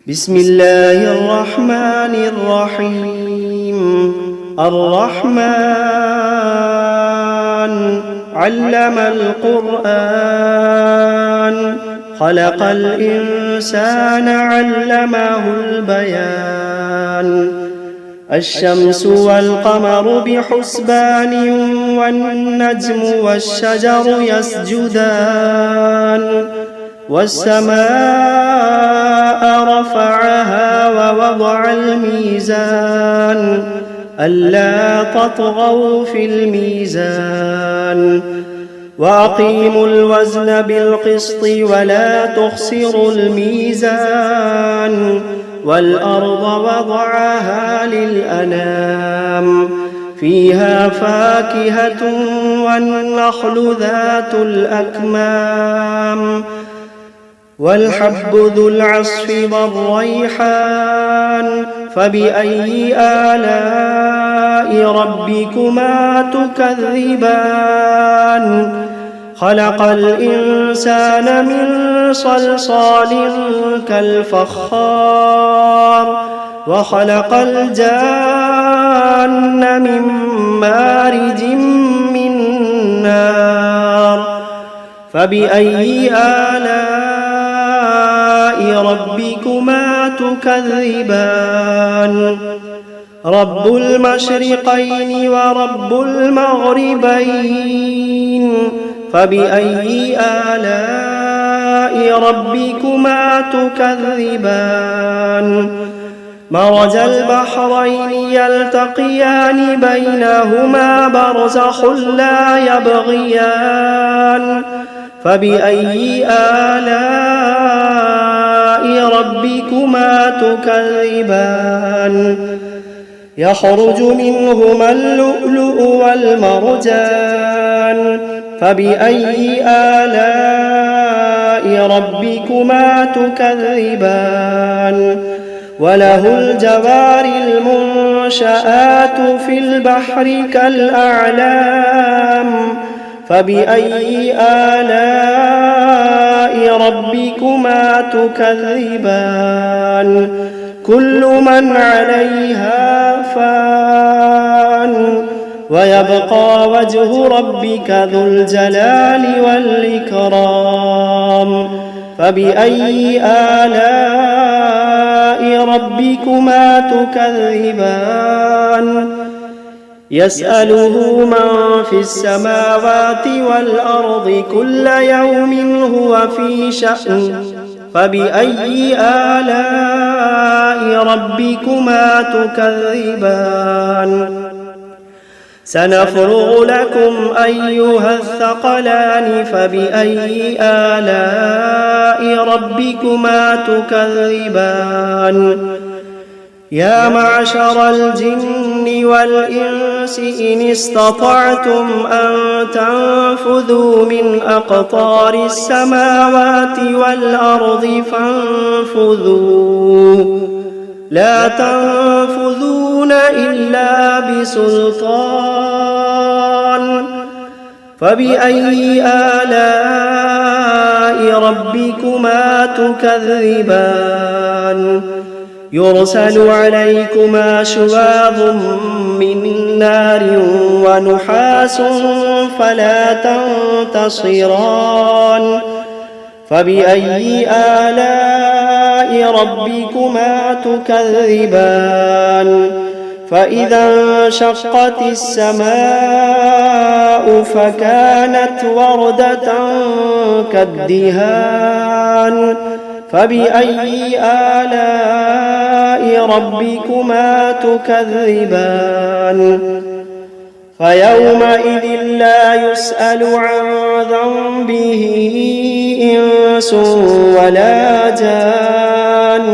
بسم الله الرحمن الرحيم. الرحمن علم القرآن، خلق الإنسان علمه البيان. الشمس والقمر بحسبان، والنجم والشجر يسجدان. والسماء رفعها ووضع الميزان، ألا تطغوا في الميزان. وأقيموا الوزن بالقسط ولا تخسروا الميزان. والأرض وضعها للأنام، فيها فاكهة والنخل ذات الأكمام، والحب ذو العصف والريحان. فبأي آلاء ربكما تكذبان؟ خلق الإنسان من صلصال كالفخار، وخلق الجان من مارج من نار. فبأي آلاء ربكما تكذبان؟ رب المشرقين ورب المغربين. فبأي آلاء ربكما تكذبان؟ مرج البحرين يلتقيان، بينهما برزخ لا يبغيان. فبأي آلاء ربكما تكذبان؟ يخرج منهما اللؤلؤ والمرجان. فبأي آلاء ربكما تكذبان؟ وله الجوار المنشآت في البحر كالأعلام. فبأي آلاء ربكما تكذبان؟ كل من عليها فان، ويبقى وجه ربك ذو الجلال والإكرام. فبأي آلاء ربكما تكذبان؟ يسأله من في السماوات والأرض كل يوم هو في شأن. فبأي آلاء ربكما تكذبان؟ سنفرغ لكم أيها الثقلان. فبأي آلاء ربكما تكذبان؟ يا معشر الجن والإنس إن استطعتم أن تنفذوا من أقطار السماوات والأرض فانفذوا، لا تنفذون إلا بسلطان. فبأي آلاء ربكما تكذبان؟ يرسل عليكما شواظ من نار ونحاس فلا تنتصران. فبأي آلاء ربكما تكذبان؟ فإذا انشقت السماء فكانت وردة كالدهان. فبأي آلاء ربكما تكذبان؟ فيومئذ لا يسأل عن ذنبه إنس ولا جان.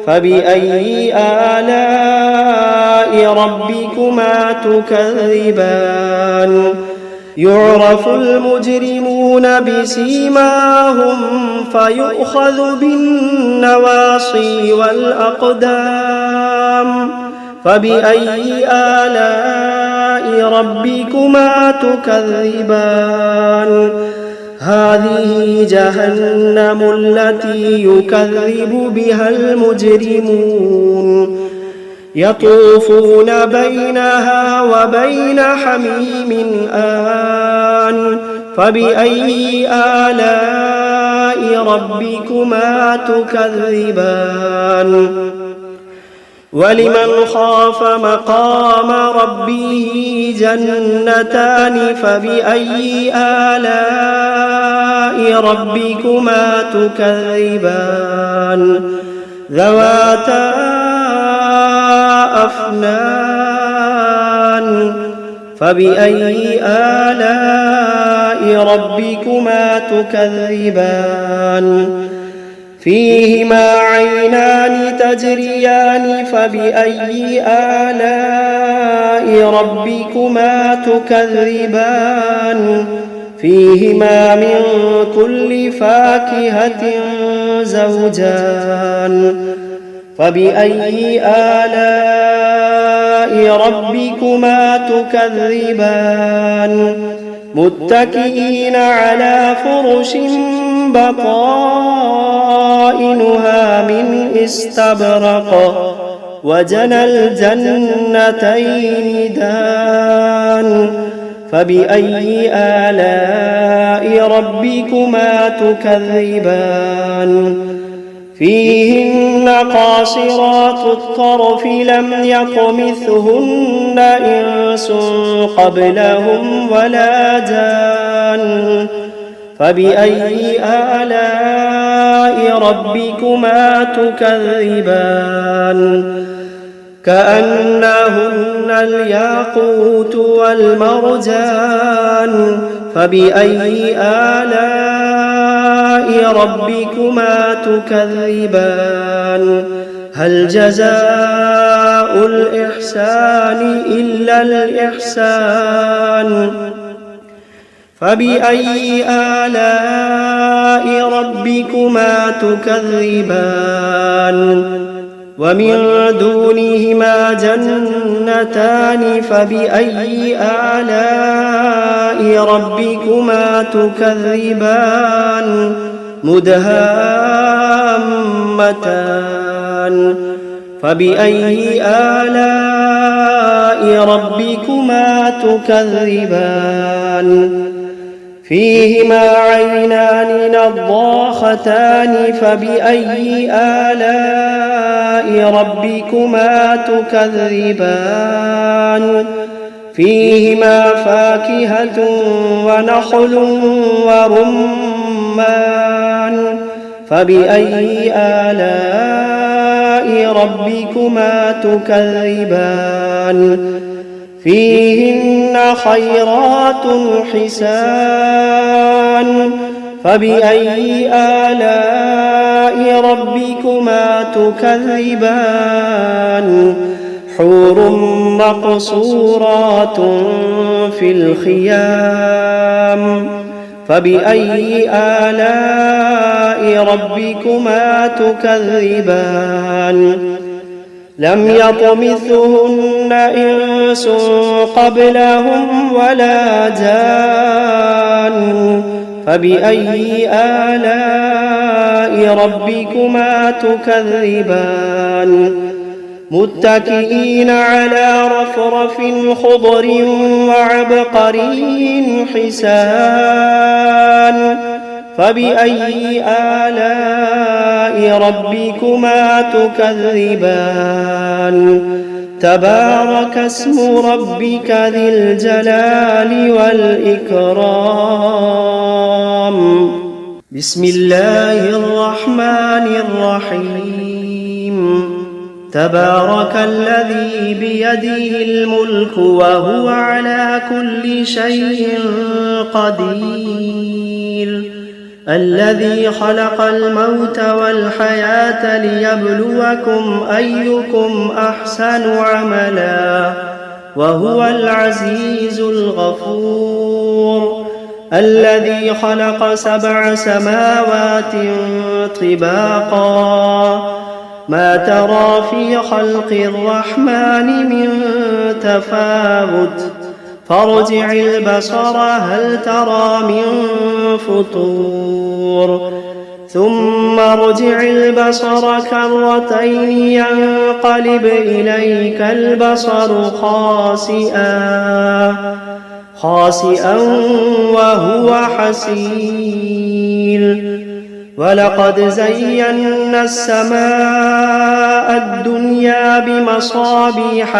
فبأي آلاء ربكما تكذبان؟ يعرف المجرمون بسيماهم فيؤخذ بالنواصي والأقدام. فبأي آلاء ربكما تكذبان؟ هذه جهنم التي يكذب بها المجرمون يطوفون بينها وبين حميم آن فبأي آلاء ربكما تكذبان ولمن خاف مقام ربه جنتان فبأي آلاء ربكما تكذبان ذواتا أفنان فبأي آلاء ربكما تكذبان فيهما عينان تجريان فبأي آلاء ربكما تكذبان فيهما من كل فاكهة زوجان فبأي آلاء ربكما تكذبان متكئين على فرش بطائنها من استبرق وجنى الجنتين دان فبأي آلاء ربكما تكذبان فيهن قاصرات الطرف لم يطمثهن إنس قبلهم ولا جان فبأي آلاء ربكما تكذبان كأنهن الياقوت والمرجان فبأي آلاء ربكما تكذبان هل جزاء الإحسان إلا الإحسان فبأي آلاء ربكما تكذبان ومن دونهما جنتان فبأي آلاء ربكما تكذبان مدهامتان فبأي آلاء ربكما تكذبان فيهما عينان نضاختان فبأي آلاء ربكما تكذبان فيهما فاكهة ونخل ورمان فبأي آلاء ربكما تكذبان فيهن خيرات حسان فبأي آلاء ربكما تكذبان حور مقصورات في الخيام فبأي آلاء ربكما تكذبان لم يطمثهن إنس قبلهم ولا جان فبأي آلاء ربكما تكذبان متكئين على رفرف خضر وعبقري حسان فبأي آلاء ربكما تكذبان تبارك اسم ربك ذي الجلال والإكرام بسم الله الرحمن الرحيم تبارك الذي بيده الملك وهو على كل شيء قدير الذي خلق الموت والحياة ليبلوكم أيكم أحسن عملا وهو العزيز الغفور الذي خلق 7 سماوات طباقا ما ترى في خلق الرحمن من تفاوت فارجع البصر هل ترى من فطور ثم ارجع البصر كرتين ينقلب إليك البصر خاسئا وهو حسير ولقد زينا السماء الدنيا بمصابيح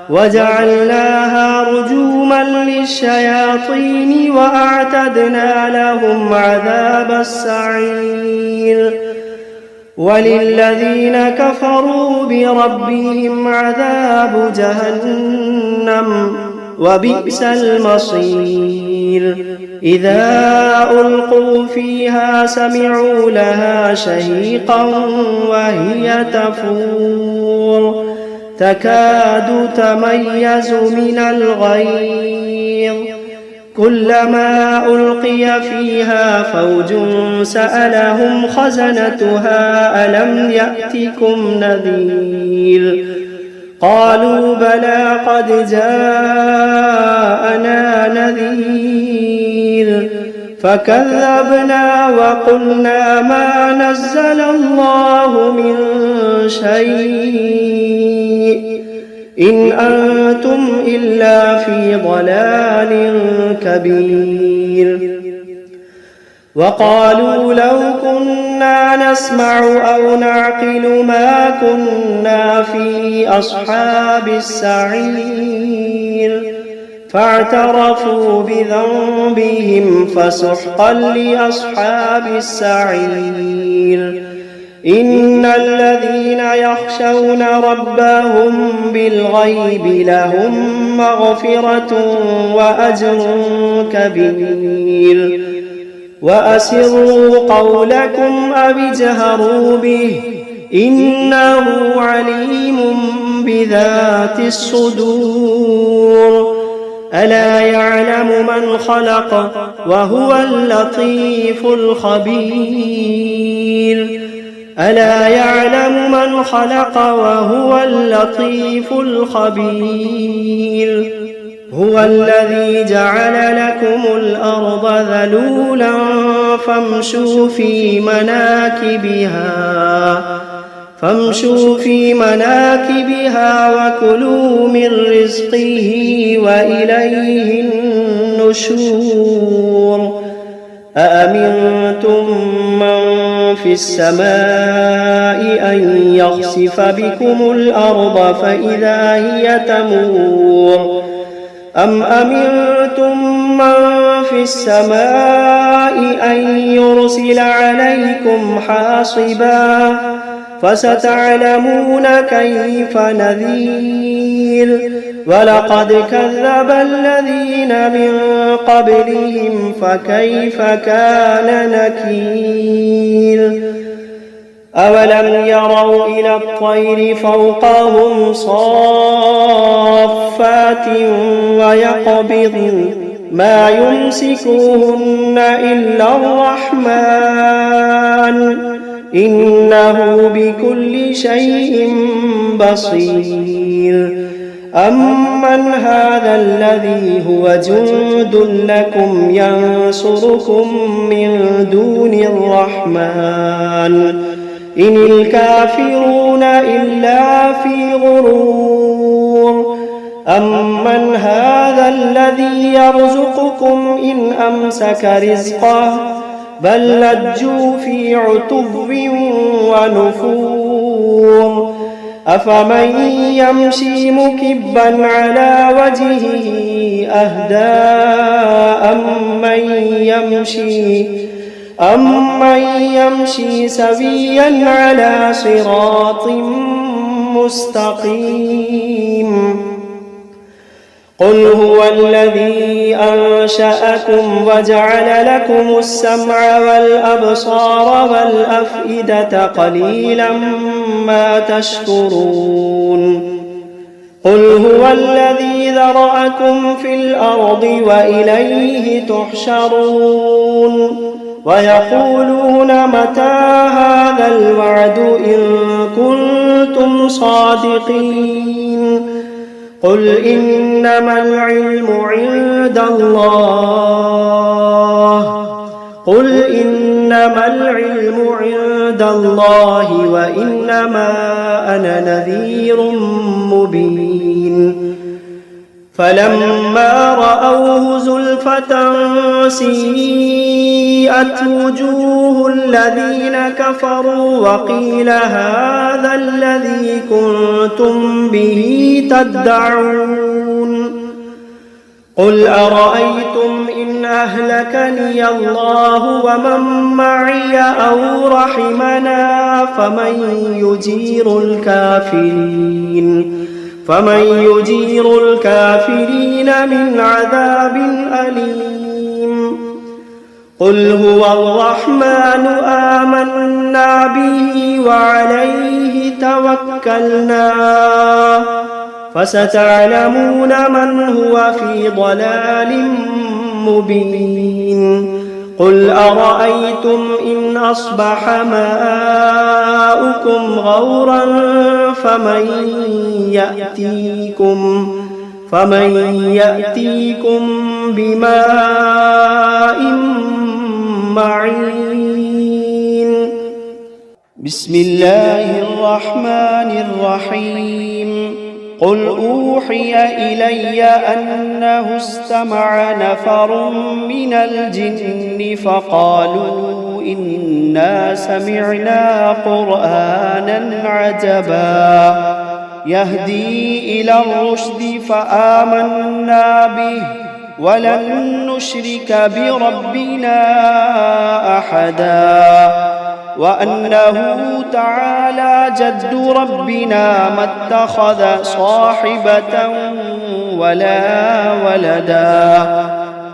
وجعلناها رجوما للشياطين وأعتدنا لهم عذاب السعير وللذين كفروا بربهم عذاب جهنم وبئس المصير إذا ألقوا فيها سمعوا لها شهيقا وهي تفور تكاد تميز من الغيظ كلما ألقي فيها فوج سألهم خزنتها ألم يأتكم نذير قالوا بلى قد جاءنا نذير فكذبنا وقلنا ما نزل الله من شيء إن أنتم إلا في ضلال كبير وقالوا لو كنا نسمع أو نعقل ما كنا في أصحاب السعير فاعترفوا بذنبهم فسحقا لأصحاب السعير إن الذين يخشون ربهم بالغيب لهم مغفرة وأجر كبير وأسروا قولكم أو اجهروا به إنه عليم بذات الصدور ألا يعلم من خلق وهو اللطيف الخبير ألا يعلم من خلق وهو اللطيف الخبير هو الذي جعل لكم الأرض ذلولا فامشوا في مناكبها وكلوا من رزقه وإليه النشور أأمنتم من في السماء أن يخسف بكم الأرض فإذا هي تمور أم أمنتم من في السماء أن يرسل عليكم حاصبا فستعلمون كيف نذير ولقد كذب الذين من قبلهم فكيف كان نكير أولم يروا إلى الطير فوقهم صافات ويقبضن ما يمسكوهن إلا الرحمن إنه بكل شيء بصير أمن هذا الذي هو جند لكم ينصركم من دون الرحمن إن الكافرون إلا في غرور أمن هذا الذي يرزقكم إن أمسك رزقه بل لجوا في عتب ونفور أفمن يمشي مكبا على وجهه أهدى أمن يمشي سويا على صراط مستقيم قل هو الذي أنشأكم وجعل لكم السمع والأبصار والأفئدة قليلا ما تشكرون قل هو الذي ذرأكم في الأرض وإليه تحشرون ويقولون متى هذا الوعد إن كنتم صادقين قل إنما العلم عند الله وإنما أنا نذير مبين فلما رأوه زلفة سيئت وجوه الذين كفروا وقيل هذا الذي كنتم به تدعون قل أرأيتم إن أهلكني الله ومن معي أو رحمنا فمن يجير الكافرين من عذاب أليم قل هو الرحمن آمنا به وعليه توكلنا فستعلمون من هو في ضلال مبين قل أرأيتم إن أصبح ماؤكم غورا فمن يأتيكم بماء معين بسم الله الرحمن الرحيم قل أوحي إلي أنه استمع نفر من الجن فقالوا إنا سمعنا قرآنا عجبا يهدي إلى الرشد فآمنا به ولن نشرك بربنا أحدا وأنه تعالى جد ربنا ما اتخذ صاحبة ولا ولدا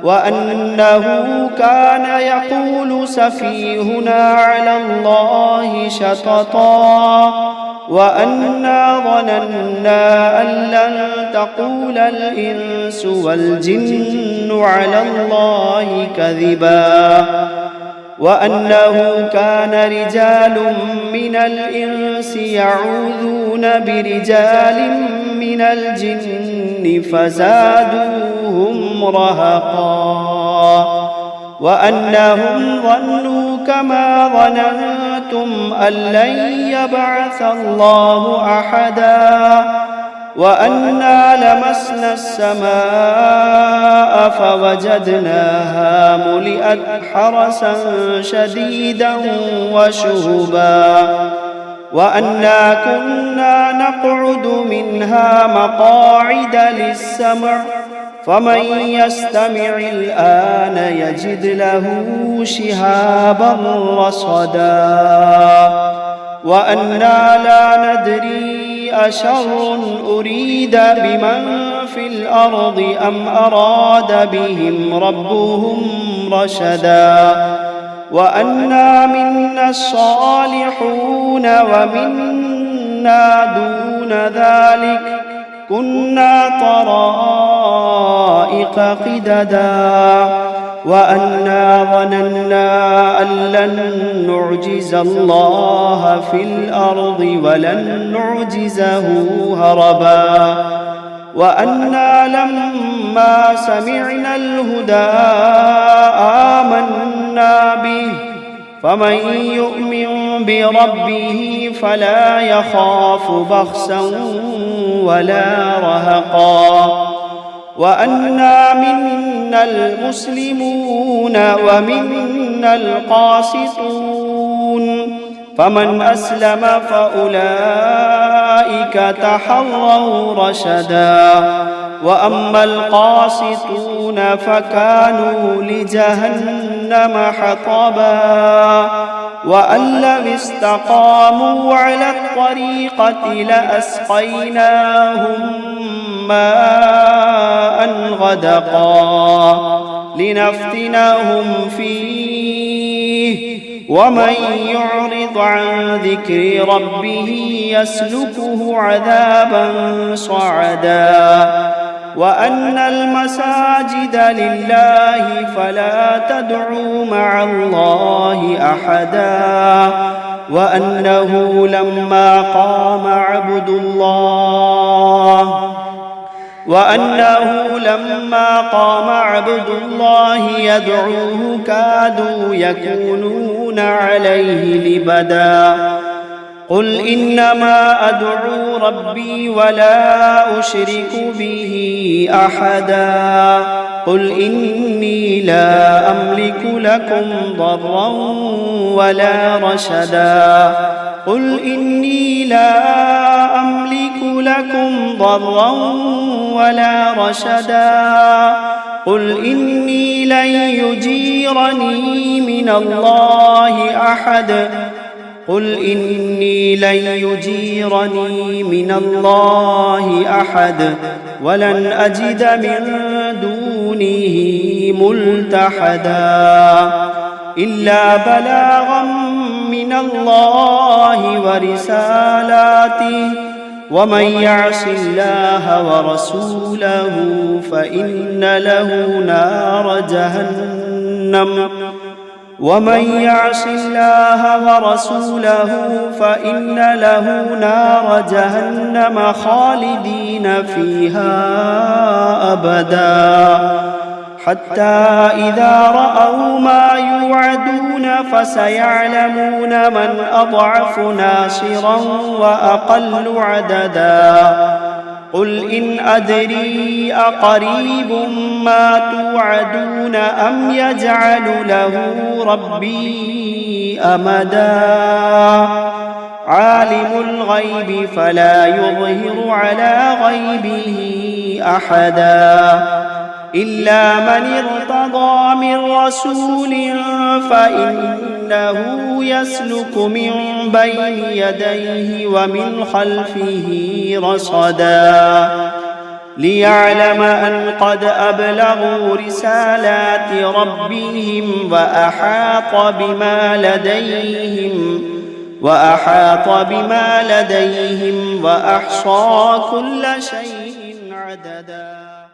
وأنه كان يقول سفيهنا على الله شططا وأنا ظننا أن لن تقول الإنس والجن على الله كذبا وأنه كان رجال من الإنس يعوذون برجال من الجن فزادوهم رهقا وأنهم ظنوا كما ظننتم أن لن يبعث الله أحدا وأنا لمسنا السماء فوجدناها ملئت حرسا شديدا وشهبا وأنا كنا نقعد منها مقاعد للسمع فمن يستمع الآن يجد له شهابا رصدا وأنا لا ندري أشر أريد بمن في الأرض أم أراد بهم ربهم رشدا وأنا منا الصالحون ومنا دون ذلك كنا طرائق قددا وأنا ظننا أن لن نعجز الله في الأرض ولن نعجزه هربا وأنا لما سمعنا الهدى آمنا به فمن يؤمن بربه فلا يخاف بخسا ولا رهقا وأنا منا المسلمون ومنا القاسطون فمن أسلم فأولئك تحروا رشدا وأما القاسطون فكانوا لجهنم حطبا وأن لو استقاموا على الطريقة لأسقيناهم ماء غدقا لنفتنهم فيه ومن يعرض عن ذكر ربه يسلكه عذابا صعدا وأن المساجد لله فلا تدعوا مع الله أحدا وأنه لما قام عبد الله يدعوه كادوا يكونون عليه لبدا قل إنما أدعو ربي ولا أشرك به أحدا قل إني لا أملك لكم ضرا ولا رشدا قل إني لا أملك لكم ضرا ولا رشدا قل إني لن يجيرني من الله أحد قل إني لن يجيرني من الله أحد ولن أجد من دونه ملتحدا إلا بلاغا من الله ورسالاته ومن يعص الله ورسوله فإن له نار جهنم خالدين فيها أبدا حتى إذا رأوا ما يوعدون فسيعلمون من أضعف ناصرا وأقل عددا قل إن أدري أقريب ما توعدون أم يجعل له ربي أمدا عالم الغيب فلا يظهر على غيبه أحدا إلا من ارتضى من رسول فإنه يسلك من بين يديه ومن خلفه رصدا ليعلم أن قد أبلغوا رسالات ربهم وأحاط بما لديهم وأحصى كل شيء عددا.